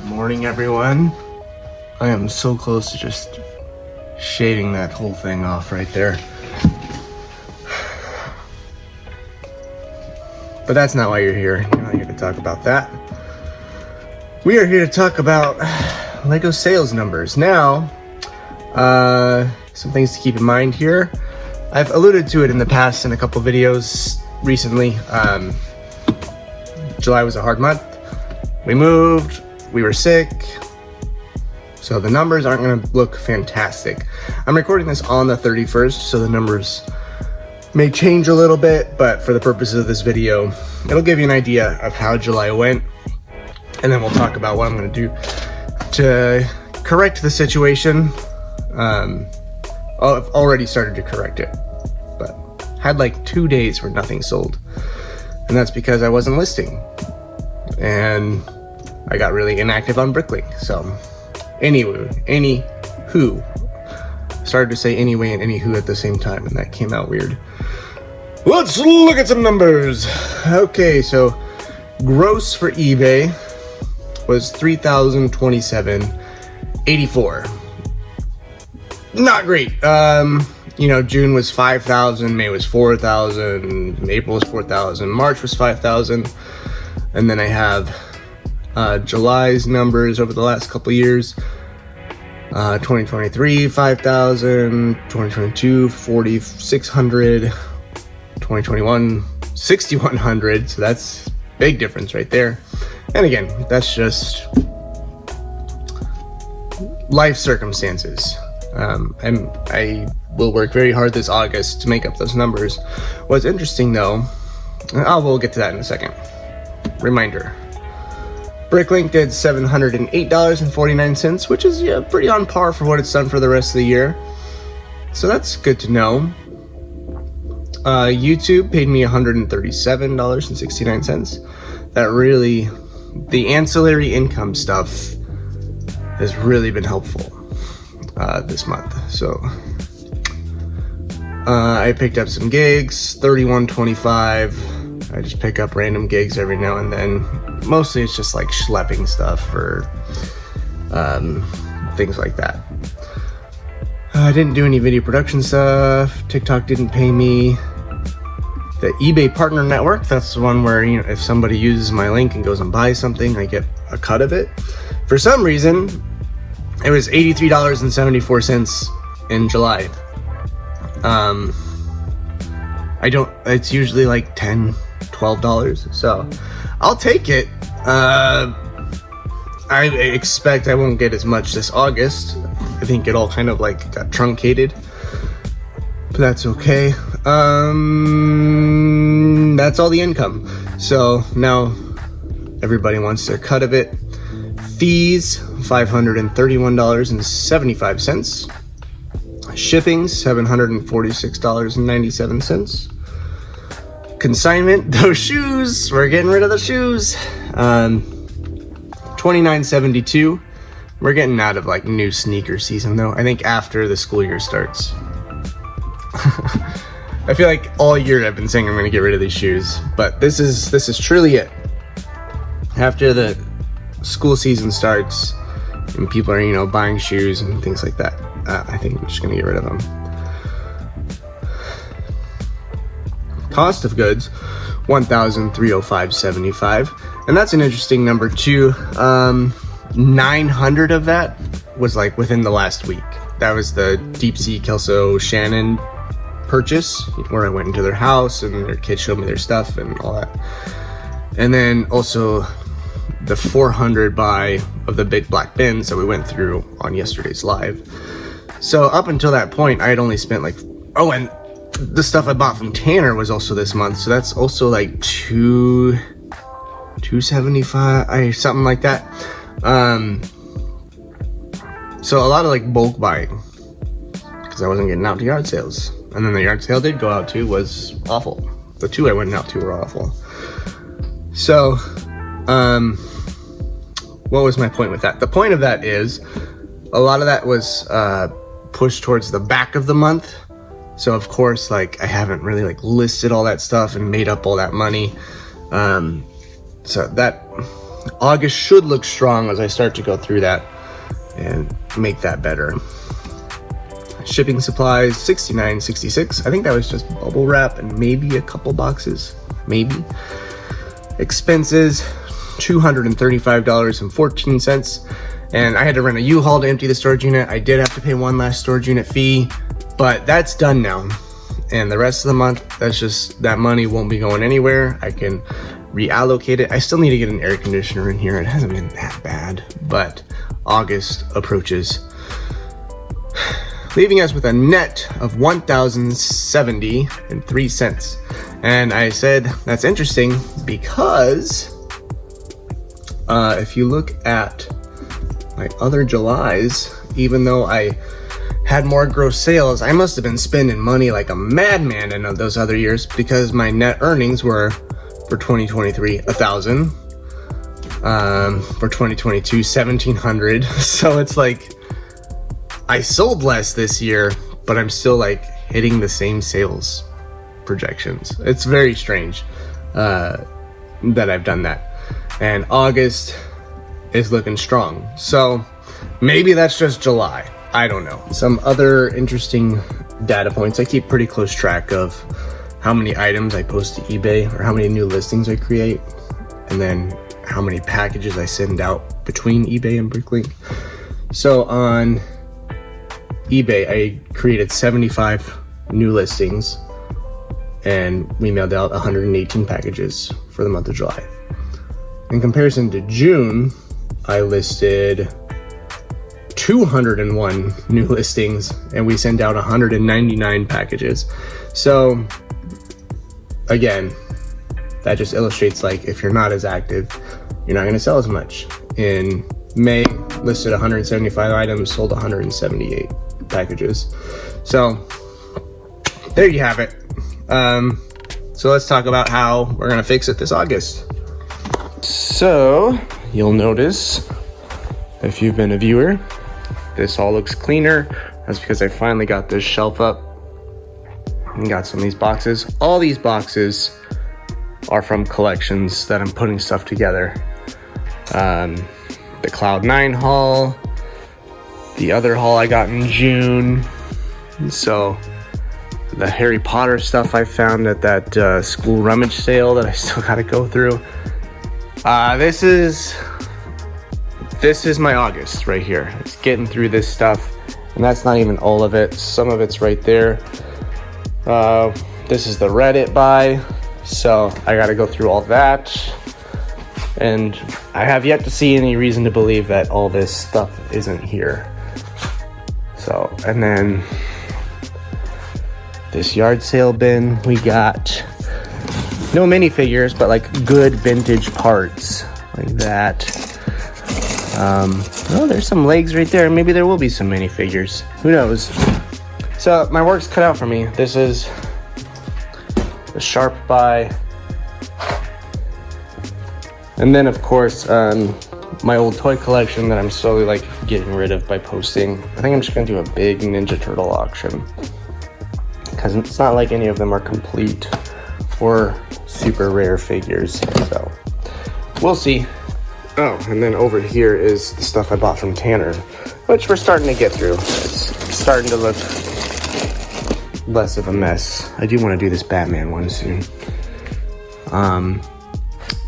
Good morning, everyone. I am so close to just shaving that whole thing off right there. But that's not why you're here. You're not here to talk about that. We are here to talk about Lego sales numbers. Now, some things to keep in mind here. I've alluded to it in the past in a couple videos recently. July was a hard month. We moved, we were sick, so the numbers aren't gonna look fantastic. I'm recording this on the 31st, so the numbers may change a little bit, but for the purposes of this video, it'll give you an idea of how July went, and then we'll talk about what I'm gonna do to correct the situation. I've already started to correct it, but had like 2 days where nothing sold, and that's because I wasn't listing, and I got really inactive on Bricklink. So anywho, started to say anyway and anywho at the same time, and that came out weird. Let's look at some numbers. Okay, so gross for eBay was $3,027.84. Not great. June was 5,000, May was 4,000, April was 4,000, March was 5,000, and then I have July's numbers over the last couple years. 2023 5,000, 2022 4,600, 2021 6,100. So that's big difference right there. And again, that's just life circumstances. And I will work very hard this August to make up those numbers. What's interesting though, we'll get to that in a second. Reminder. Bricklink did $708.49, which is pretty on par for what it's done for the rest of the year. So that's good to know. YouTube paid me $137.69. That really, the ancillary income stuff has really been helpful this month. So I picked up some gigs, $31.25. I just pick up random gigs every now and then. Mostly it's just like schlepping stuff or things like that. I didn't do any video production stuff. TikTok didn't pay me. The eBay Partner Network, that's the one where, if somebody uses my link and goes and buys something, I get a cut of it. For some reason, it was $83.74 in July. It's usually like $10, $12, so I'll take it. I expect I won't get as much this August. I think it all kind of like got truncated, but that's okay. That's all the income. So now everybody wants their cut of it. Fees, $531.75. Shipping, $746.97. Consignment, those shoes, we're getting rid of the shoes. $29.72. We're getting out of like new sneaker season though. I think after the school year starts. I feel like all year I've been saying I'm gonna get rid of these shoes, but this is truly it. After the school season starts and people are buying shoes and things like that, I think I'm just gonna get rid of them. Cost of goods, $1,305.75, and that's an interesting number too. 900 of that was like within the last week. That was the Deep Sea Kelso Shannon purchase, where I went into their house and their kids showed me their stuff and all that. And then also the 400 buy of the big black bins that we went through on yesterday's live. So up until that point, I had only spent and the stuff I bought from Tanner was also this month, so that's also like $275, something like that. So a lot of like bulk buying because I wasn't getting out to yard sales, and then the yard sale I did go out to was awful. The two I went out to were awful. So, what was my point with that? The point of that is a lot of that was pushed towards the back of the month. So of course, like, I haven't really like listed all that stuff and made up all that money. So that August should look strong as I start to go through that and make that better. Shipping supplies, $69.66. I think that was just bubble wrap and maybe a couple boxes, maybe. Expenses, $235.14. And I had to rent a U-Haul to empty the storage unit. I did have to pay one last storage unit fee, but that's done now. And the rest of the month, that's just, that money won't be going anywhere. I can reallocate it. I still need to get an air conditioner in here. It hasn't been that bad, but August approaches, leaving us with a net of $1,070.03. And I said, that's interesting because if you look at my other Julys, even though I had more gross sales, I must have been spending money like a madman in those other years, because my net earnings were, for 2023, $1,000. For 2022, $1,700. So it's like, I sold less this year, but I'm still like hitting the same sales projections. It's very strange that I've done that. And August is looking strong. So maybe that's just July. I don't know. Some other interesting data points. I keep pretty close track of how many items I post to eBay, or how many new listings I create, and then how many packages I send out between eBay and Bricklink. So on eBay, I created 75 new listings, and we mailed out 118 packages for the month of July. In comparison to June, I listed 201 new listings, and we sent out 199 packages. So again, that just illustrates, like, if you're not as active, you're not going to sell as much. In May, listed 175 items, sold 178 packages. So there you have it. So let's talk about how we're going to fix it this August. So you'll notice, if you've been a viewer, this all looks cleaner. That's because I finally got this shelf up and got some of these boxes. All these boxes are from collections that I'm putting stuff together. The Cloud9 haul, the other haul I got in June. So the Harry Potter stuff I found at that school rummage sale that I still gotta go through. This is my August right here. It's getting through this stuff, and that's not even all of it. Some of it's right there. This is the Reddit buy, so I gotta go through all that. And I have yet to see any reason to believe that all this stuff isn't here. So, and then this yard sale bin, we got no minifigures, but like good vintage parts like that. Oh, there's some legs right there. Maybe there will be some minifigures. Who knows? So my work's cut out for me. This is the Sharp buy. And then of course, my old toy collection that I'm slowly like getting rid of by posting. I think I'm just gonna do a big Ninja Turtle auction, because it's not like any of them are complete or super rare figures. So we'll see. Oh, and then over here is the stuff I bought from Tanner, which we're starting to get through. It's starting to look less of a mess. I do want to do this Batman one soon.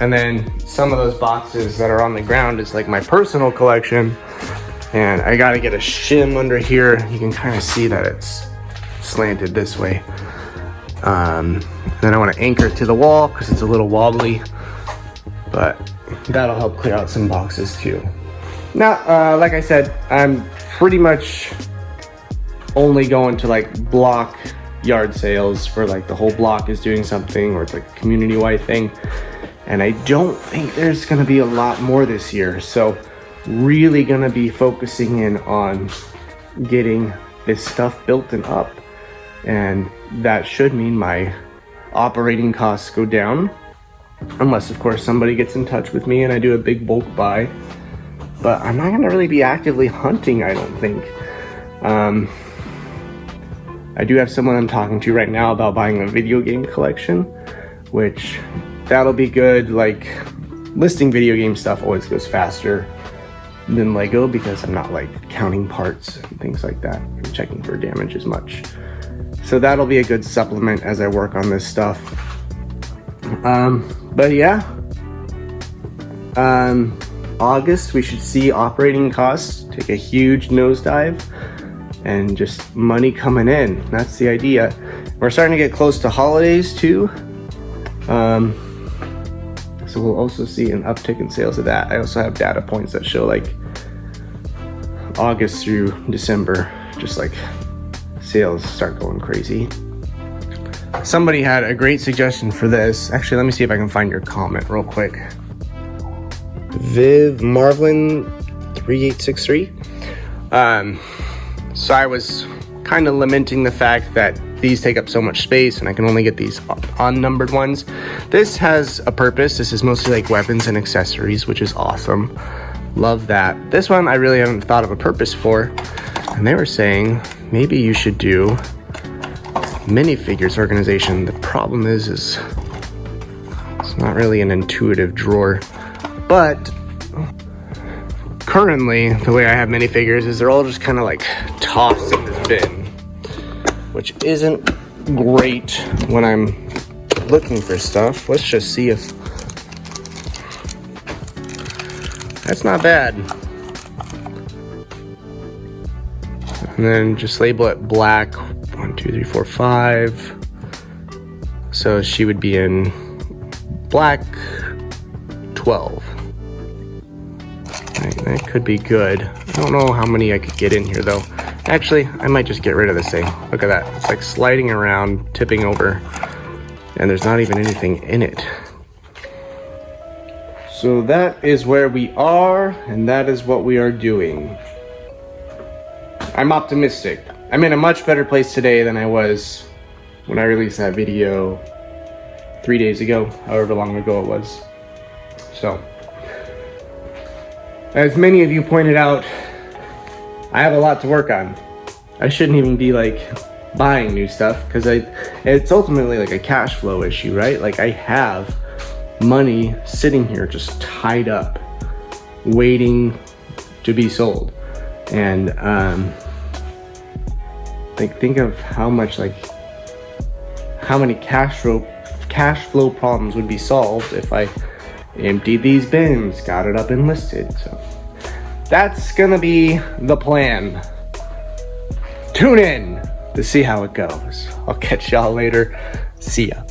And then some of those boxes that are on the ground is like my personal collection, and I got to get a shim under here. You can kind of see that it's slanted this way. Then I want to anchor it to the wall because it's a little wobbly, but that'll help clear out some boxes too. Now, like I said, I'm pretty much only going to like block yard sales for like the whole block is doing something, or it's like a community-wide thing. And I don't think there's gonna be a lot more this year. So really gonna be focusing in on getting this stuff built and up. And that should mean my operating costs go down. Unless of course somebody gets in touch with me and I do a big bulk buy. But I'm not gonna really be actively hunting, I don't think. I do have someone I'm talking to right now about buying a video game collection, which that'll be good like listing video game stuff always goes faster than Lego because I'm not like counting parts and things like that and checking for damage as much. So that'll be a good supplement as I work on this stuff. But yeah, August we should see operating costs take a huge nosedive and just money coming in. That's the idea. We're starting to get close to holidays too. So we'll also see an uptick in sales of that. I also have data points that show like August through December, just like sales start going crazy. Somebody had a great suggestion for this. Actually, let me see if I can find your comment real quick. Viv Marvelin 3863. So I was kind of lamenting the fact that these take up so much space and I can only get these unnumbered ones. This has a purpose. This is mostly like weapons and accessories, which is awesome. Love that. This one I really haven't thought of a purpose for. And they were saying maybe you should do minifigures organization. The problem is it's not really an intuitive drawer. But currently the way I have minifigures is they're all just kind of like tossed in this bin, which isn't great when I'm looking for stuff. Let's just see if that's not bad. And then just label it black 1, 2, 3, 4, 5. So she would be in black 12. That could be good. I don't know how many I could get in here though. Actually, I might just get rid of this thing. Look at that. It's like sliding around, tipping over, and there's not even anything in it. So that is where we are, and that is what we are doing. I'm optimistic. I'm in a much better place today than I was when I released that video 3 days ago, however long ago it was. So, as many of you pointed out, I have a lot to work on. I shouldn't even be like buying new stuff because it's ultimately like a cash flow issue, right? Like I have money sitting here just tied up, waiting to be sold. And like think of how many cash flow problems would be solved if I emptied these bins, got it up and listed. So that's gonna be the plan. Tune in to see how it goes. I'll catch y'all later. See ya.